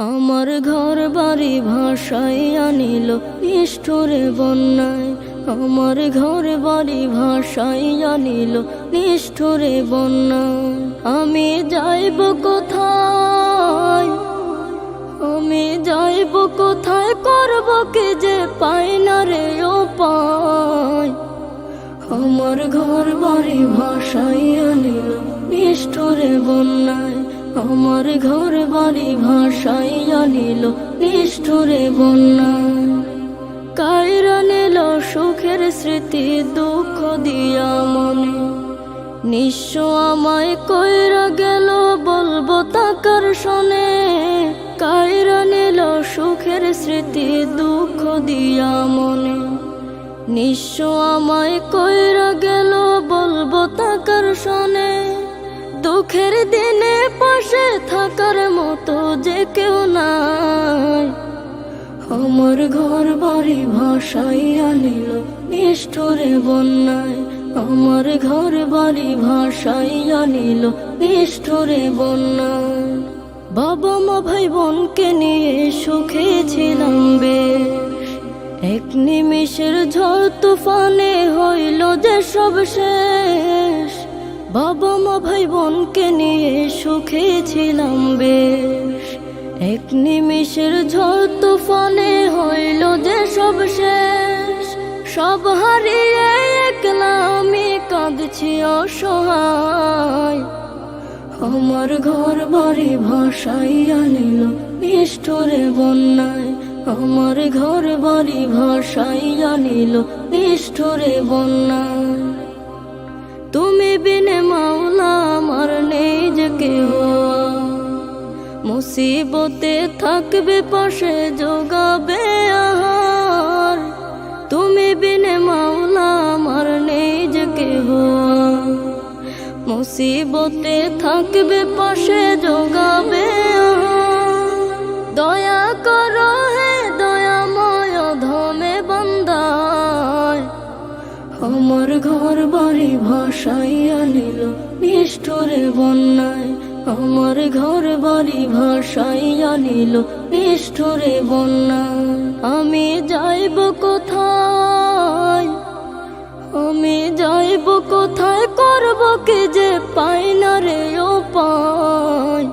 আমার ঘর বাড়ি ভাসাইয়া নিল নিষ্ঠুরে বন্যায়। আমার ঘর বাড়ি ভাসাইয়া নিল নিষ্ঠুরে বন্যায়। আমি যাইব কোথায়, আমি যাইব কোথায়, করব কি যে পাই না রে উপায়। আমার ঘর বাড়ি ভাসাইয়া নিল নিষ্ঠুরে বন্যায়। আমার ঘর বাড়ি ভাসাইয়া নিল নিষ্ঠুরে বন্যায়। কাইরা নিল সুখের স্মৃতি দুঃখ দিয়া মনে, নিঃস্ব আমায় কইরা গেল বলবো তাকার শোনে। কাইরা নিল সুখের স্মৃতি দুঃখ দিয়া মনে, নিঃস্ব আমায় কইরা গেল বলবো তাকার শোনে। দুঃখের দিনে পাশে থাকার মতো যে কেউ নাই। আমার ঘর বাড়ি ভাসাইয়া নিল নিষ্ঠুরে বন্যায়। আমার ঘর বাড়ি ভাসাইয়া নিল নিষ্ঠুরে বন্যায়। বাবা মা ভাই বোনকে নিয়ে সুখে ছিলাম বেশ, এক নিমিষের ঝড় তুফানে হইল যে সব শেষ। বাবা মা ভাই বোনকে নিয়ে সুখে ছিলাম বেশ, এক নিমিষের ঝড় তুফানে হইল যে সব শেষ। সব হারিয়ে একলা আমি কাঁদছি অসহায়। আমার ঘর বাড়ি ভাসাইয়া নিল নিষ্ঠুরে বন্যায়। আমার ঘর বাড়ি ভাসাইয়া নিল নিষ্ঠুরে বন্যায়। তুমি বিনে মাওলা আমার নেই যে কেহ, মুসিবতে থাকবে পাশে যোগাবে আহার। তুমি বিনে মাওলা আমার নেই যে কেহ, মুসিবতে থাকবে পাশে যোগাবে আহার। দয়া করো হে দয়াময় ধমে বান্দায়। আমার ঘর বাড়ি ভাসাইয়া নিল নিষ্ঠুরে বন্যায়। আমার ঘর বাড়ি ভাসাইয়া নিল নিষ্ঠুরে বন্যায়। আমি যাইব কোথায়, আমি যাইব কোথায়, করব কি যে পাই না রে উপায়।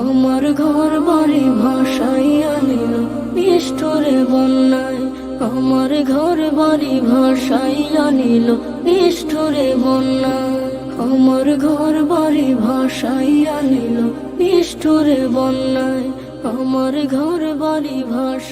আমার ঘর বাড়ি ভাসাইয়া নিল নিষ্ঠুরে বন্যায়। আমার ঘর বাড়ি ভাসাইয়া নিল নিষ্ঠুরে বন্যায়। আমার ঘর বাড়ি ভাসাইয়া নিল নিষ্ঠুরে বন্যায়। আমার ঘর বাড়ি ভাসা